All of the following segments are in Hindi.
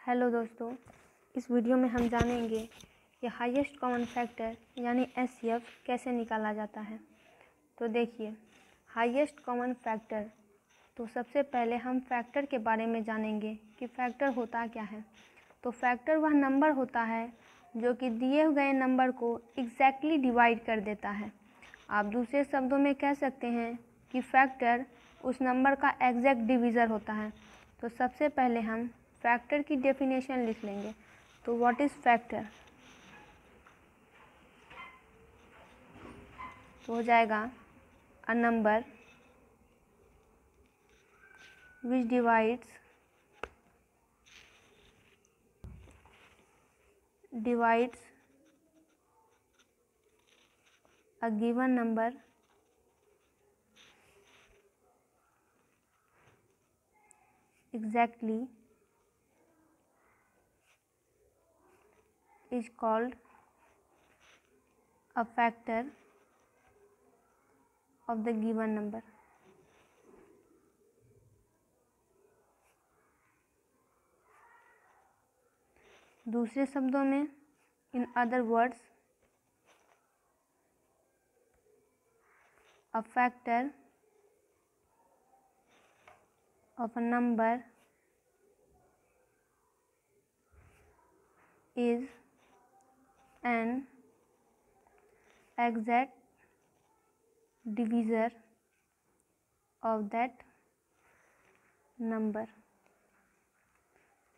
हेलो दोस्तों, इस वीडियो में हम जानेंगे कि हाईएस्ट कॉमन फैक्टर यानी एचसीएफ कैसे निकाला जाता है। तो देखिए, हाईएस्ट कॉमन फैक्टर, तो सबसे पहले हम फैक्टर के बारे में जानेंगे कि फैक्टर होता क्या है। तो फैक्टर वह नंबर होता है जो कि दिए गए नंबर को एग्जैक्टली डिवाइड कर देता है। आप दूसरे शब्दों में कह सकते हैं कि फैक्टर उस नंबर का एग्जैक्ट डिवीज़र होता है। तो सबसे पहले हम फैक्टर की डेफिनेशन लिख लेंगे। तो व्हाट इज़ फैक्टर? तो हो जाएगा a number which divides a given number exactly is called a factor of the given number. दूसरे शब्दों में, in other words, a factor of a number is an exact divisor of that number.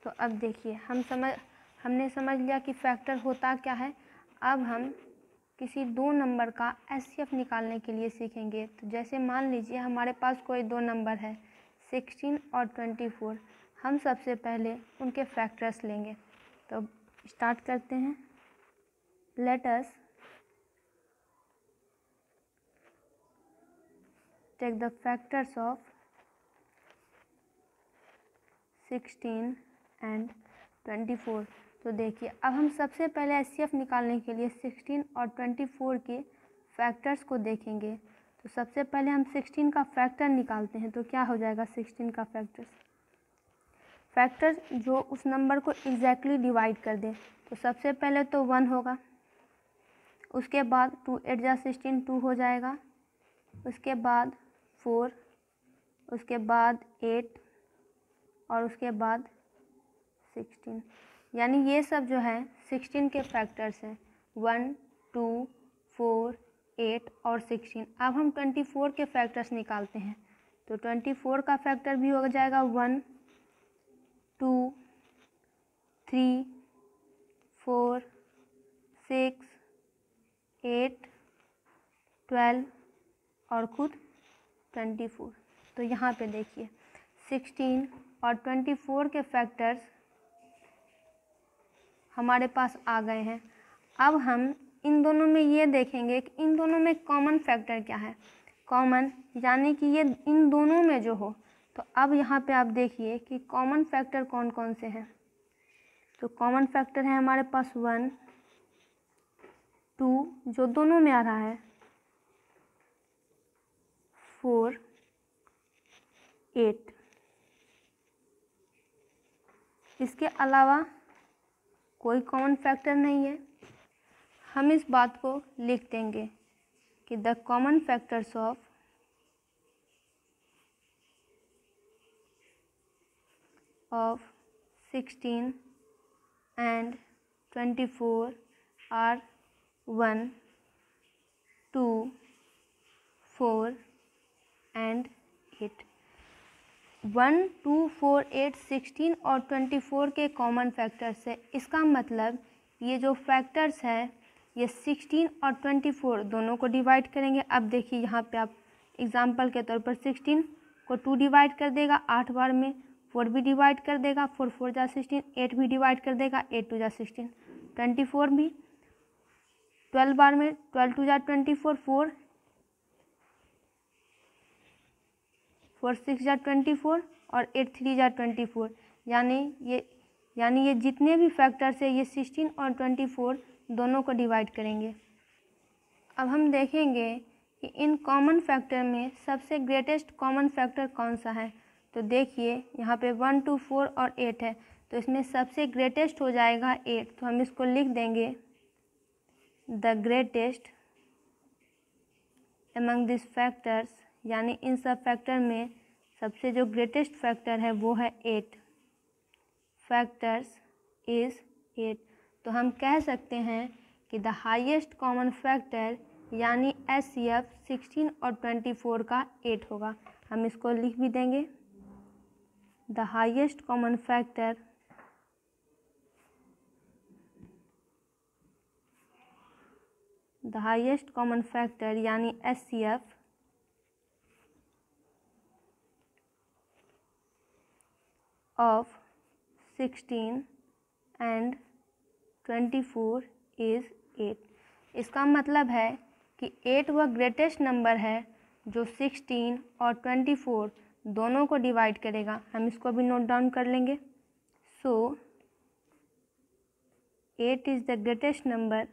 तो अब देखिए, हमने समझ लिया कि फैक्टर होता क्या है। अब हम किसी दो नंबर का एचसीएफ निकालने के लिए सीखेंगे। तो जैसे मान लीजिए हमारे पास कोई दो नंबर है 16 और 24। हम सबसे पहले उनके फैक्टर्स लेंगे। तो स्टार्ट करते हैं। Let us take the factors of 16 and 24। तो देखिए, अब हम सबसे पहले एचसीएफ निकालने के लिए 16 और 24 के फैक्टर्स को देखेंगे। तो सबसे पहले हम 16 का फैक्टर निकालते हैं। तो क्या हो जाएगा 16 का फैक्टर जो उस नंबर को एग्जैक्टली डिवाइड कर दे। तो सबसे पहले तो 1 होगा, उसके बाद 2 8 जा 16 2 हो जाएगा, उसके बाद 4, उसके बाद 8 और उसके बाद 16। यानी ये सब जो है 16 के फैक्टर्स हैं, 1 2 4 8 और 16। अब हम 24 के फैक्टर्स निकालते हैं। तो 24 का फैक्टर भी हो जाएगा 1 2 3 4 6 8 12 और खुद 24। तो यहाँ पे देखिए 16 और 24 के फैक्टर्स हमारे पास आ गए हैं। अब हम इन दोनों में ये देखेंगे कि इन दोनों में कॉमन फैक्टर क्या है। कॉमन यानी कि ये इन दोनों में जो हो। तो अब यहाँ पे आप देखिए कि कॉमन फैक्टर कौन कौन से हैं। तो कॉमन फैक्टर है हमारे पास 1 2 जो दोनों में आ रहा है, 4 8। इसके अलावा कोई कॉमन फैक्टर नहीं है। हम इस बात को लिख देंगे कि the common factors of of 16 and 24 are 1 2 4 and 8। 1 2 4 8 16 और 24 के कॉमन फैक्टर्स है। इसका मतलब ये जो फैक्टर्स है ये 16 और 24 दोनों को डिवाइड करेंगे। अब देखिए यहाँ पे आप एग्जांपल के तौर पर 16 को 2 डिवाइड कर देगा 8 बार में, 4 भी डिवाइड कर देगा, 4 4 जा 16, 8 भी डिवाइड कर देगा, 8 2 जा 16, 24 भी 12 बार में, 12 2 जा 24, 4 6 जा 24 और 8 3 जा 24। यानी ये जितने भी फैक्टर्स है ये 16 और 24 दोनों को डिवाइड करेंगे। अब हम देखेंगे कि इन कॉमन फैक्टर में सबसे ग्रेटेस्ट कॉमन फैक्टर कौन सा है। तो देखिए यहाँ पे 1 2 4 और 8 है, तो इसमें सबसे ग्रेटेस्ट हो जाएगा 8। तो हम इसको लिख देंगे the greatest among this factors, यानी इन सब फैक्टर में सबसे जो ग्रेटेस्ट फैक्टर है वो है 8। Factors is 8। तो हम कह सकते हैं कि द हाईएस्ट कॉमन फैक्टर यानी HCF 16 और 24 का 8 होगा। हम इसको लिख भी देंगे द हाईएस्ट कॉमन फैक्टर यानी HCF of 16 and 24 is 8। इसका मतलब है कि 8 वह ग्रेटेस्ट नंबर है जो 16 और 24 दोनों को डिवाइड करेगा। हम इसको भी नोट डाउन कर लेंगे। सो 8 इज़ द ग्रेटेस्ट नंबर,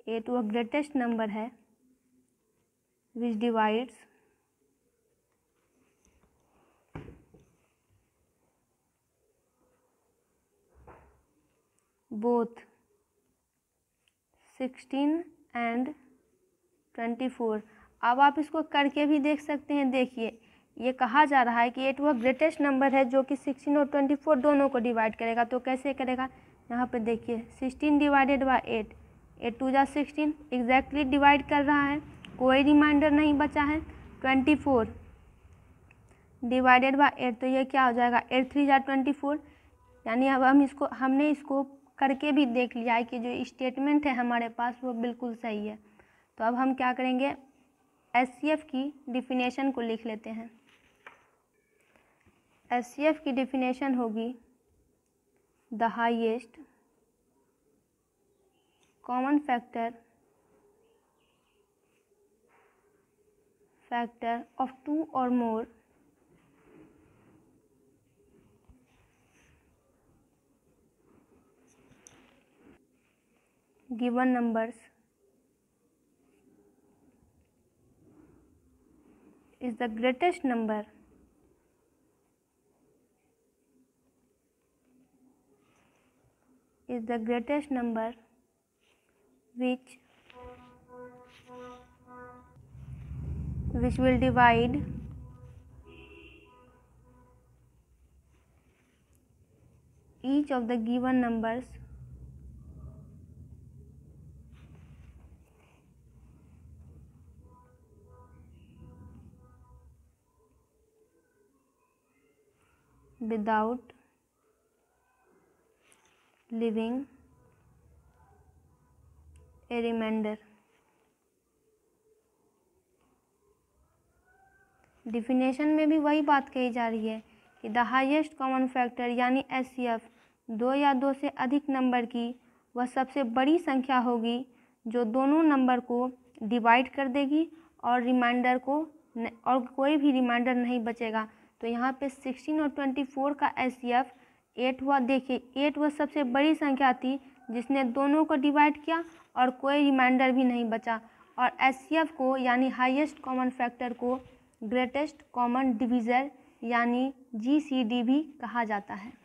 8 वह ग्रेटेस्ट नंबर है विच डिवाइड्स बोथ 16 एंड 24। अब आप इसको करके भी देख सकते हैं। देखिए ये कहा जा रहा है कि 8 वह ग्रेटेस्ट नंबर है जो कि 16 और 24 दोनों को डिवाइड करेगा। तो कैसे करेगा, यहाँ पे देखिए 16 डिवाइडेड बाय 8, 8 2 जा 16 एग्जैक्टली डिवाइड कर रहा है, कोई रिमाइंडर नहीं बचा है। 24 डिवाइडेड बाय 8, तो ये क्या हो जाएगा 8 3 जा 24। यानी अब हमने इसको करके भी देख लिया है कि जो स्टेटमेंट है हमारे पास वो बिल्कुल सही है। तो अब हम क्या करेंगे, HCF की डिफिनेशन को लिख लेते हैं। HCF की डिफिनेशन होगी the highest common factor of 2 और मोर given numbers is the greatest number which will divide each of the given numbers without leaving a remainder। Definition में भी वही बात कही जा रही है कि द हाईएस्ट कॉमन फैक्टर यानी HCF 2 या 2 से अधिक नंबर की वह सबसे बड़ी संख्या होगी जो दोनों नंबर को डिवाइड कर देगी और रिमाइंडर को और कोई भी रिमाइंडर नहीं बचेगा। तो यहाँ पे 16 और 24 का HCF 8 हुआ। देखिए 8 वह सबसे बड़ी संख्या थी जिसने दोनों को डिवाइड किया और कोई रिमाइंडर भी नहीं बचा। और HCF को यानी हाईएस्ट कॉमन फैक्टर को ग्रेटेस्ट कॉमन डिवीज़र यानी GCD भी कहा जाता है।